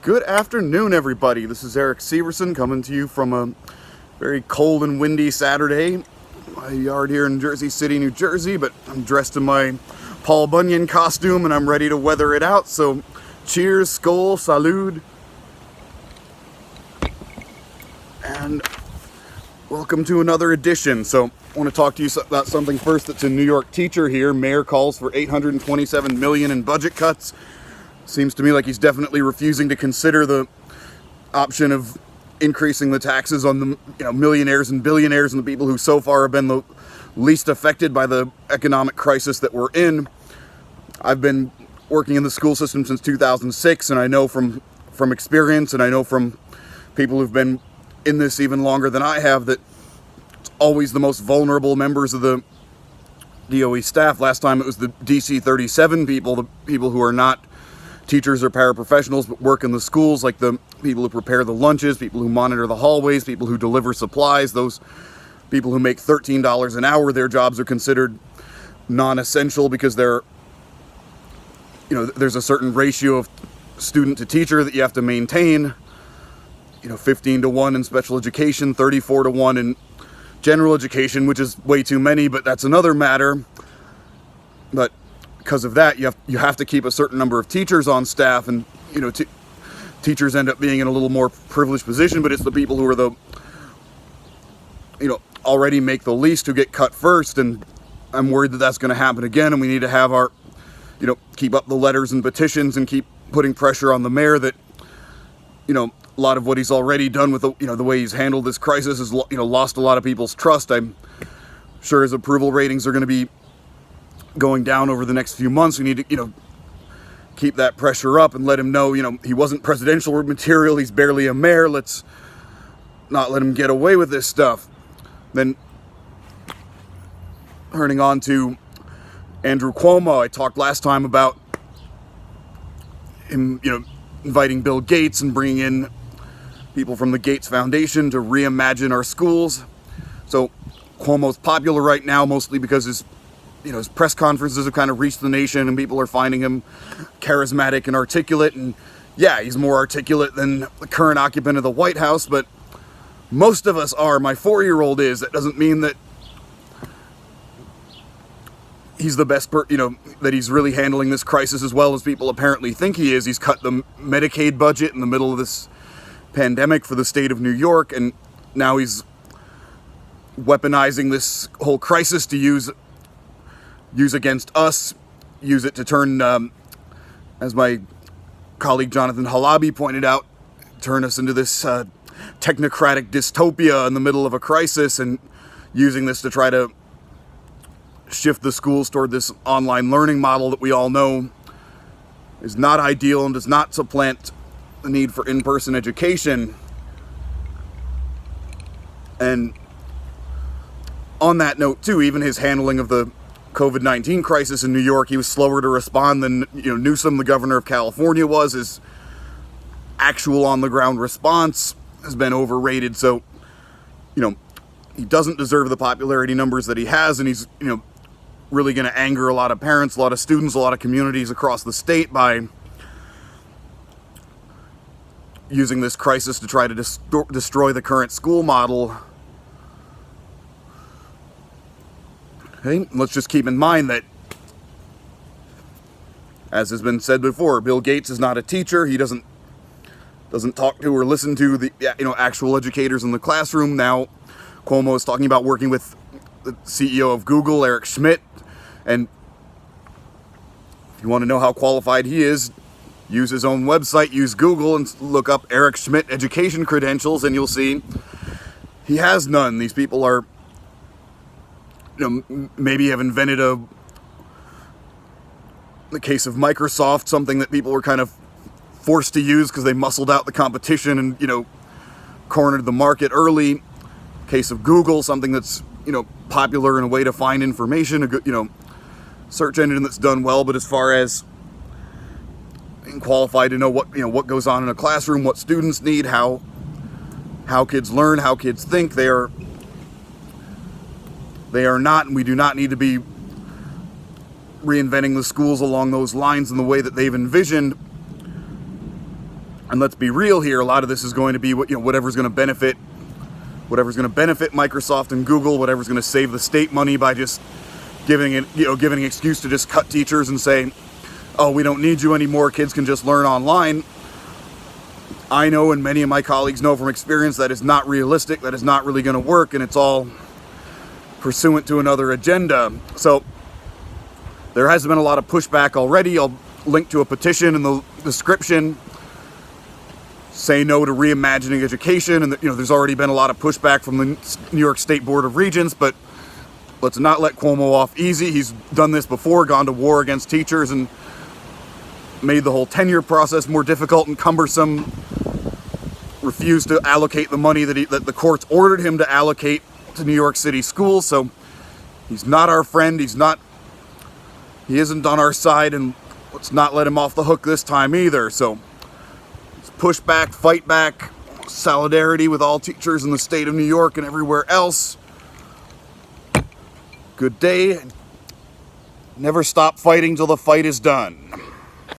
Good afternoon, everybody. This is Eric Severson coming to you from a very cold and windy Saturday. My yard here in Jersey City, New Jersey, but I'm dressed in my Paul Bunyan costume and I'm ready to weather it out. So cheers, skål, salud, and welcome to another edition. So I want to talk to you about something first that's in New York Teacher here. Mayor calls for $827 million in budget cuts. Seems to me like he's definitely refusing to consider the option of increasing the taxes on the millionaires and billionaires and the people who so far have been the least affected by the economic crisis that we're in. I've been working in the school system since 2006, and I know from experience, and I know from people who've been in this even longer than I have, that it's always the most vulnerable members of the DOE staff. Last time it was the DC 37 people, the people who are not teachers or paraprofessionals but work in the schools, like the people who prepare the lunches, people who monitor the hallways, people who deliver supplies, those people who make $13 an hour. Their jobs are considered non-essential because there's a certain ratio of student to teacher that you have to maintain. 15-1 in special education, 34-1 in general education, which is way too many, but that's another matter. But because of that, you have to keep a certain number of teachers on staff, and teachers end up being in a little more privileged position, but it's the people who are already make the least who get cut first, and I'm worried that that's going to happen again, and we need to have our, keep up the letters and petitions and keep putting pressure on the mayor that, a lot of what he's already done with the way he's handled this crisis has, lost a lot of people's trust. I'm sure his approval ratings are going to be going down over the next few months. We need to, keep that pressure up and let him know, he wasn't presidential material. He's barely a mayor. Let's not let him get away with this stuff. Then turning on to Andrew Cuomo, I talked last time about him, inviting Bill Gates and bringing in people from the Gates Foundation to reimagine our schools. So Cuomo's popular right now mostly because his press conferences have kind of reached the nation and people are finding him charismatic and articulate. And yeah, he's more articulate than the current occupant of the White House, but most of us are. My 4-year-old is. That doesn't mean that he's the best, that he's really handling this crisis as well as people apparently think he is. He's cut the Medicaid budget in the middle of this pandemic for the state of New York, and now he's weaponizing this whole crisis to use against us, use it to turn, as my colleague Jonathan Halabi pointed out, turn us into this technocratic dystopia in the middle of a crisis, and using this to try to shift the schools toward this online learning model that we all know is not ideal and does not supplant the need for in-person education. And on that note too, even his handling of the COVID-19 crisis in New York, he was slower to respond than Newsom, the governor of California, was. His actual on-the-ground response has been overrated. So, he doesn't deserve the popularity numbers that he has, and he's, really going to anger a lot of parents, a lot of students, a lot of communities across the state by using this crisis to try to destroy the current school model. Okay, let's just keep in mind that, as has been said before, Bill Gates is not a teacher. He doesn't talk to or listen to the actual educators in the classroom. Now, Cuomo is talking about working with the CEO of Google, Eric Schmidt, and if you want to know how qualified he is, use his own website, use Google, and look up Eric Schmidt education credentials, and you'll see he has none. These people are, maybe have invented the case of Microsoft, something that people were kind of forced to use because they muscled out the competition and, cornered the market early. Case of Google, something that's, popular and a way to find information, a good, search engine that's done well, but as far as being qualified to know what goes on in a classroom, what students need, how kids learn, how kids think, they are not, and we do not need to be reinventing the schools along those lines in the way that they've envisioned. And let's be real here, a lot of this is going to be whatever's going to benefit Microsoft and Google, whatever's going to save the state money by just giving an excuse to just cut teachers and say, oh, we don't need you anymore, kids can just learn online. I know, and many of my colleagues know from experience, that is not realistic, that is not really going to work, and it's all pursuant to another agenda. So there has been a lot of pushback already. I'll link to a petition in the description. Say no to reimagining education, and there's already been a lot of pushback from the New York State Board of Regents, but let's not let Cuomo off easy. He's done this before, gone to war against teachers and made the whole tenure process more difficult and cumbersome, refused to allocate the money that the courts ordered him to allocate to New York City schools. So he's not our friend, he isn't on our side, and let's not let him off the hook this time either. So push back, fight back, solidarity with all teachers in the state of New York and everywhere else. Good day. Never stop fighting till the fight is done.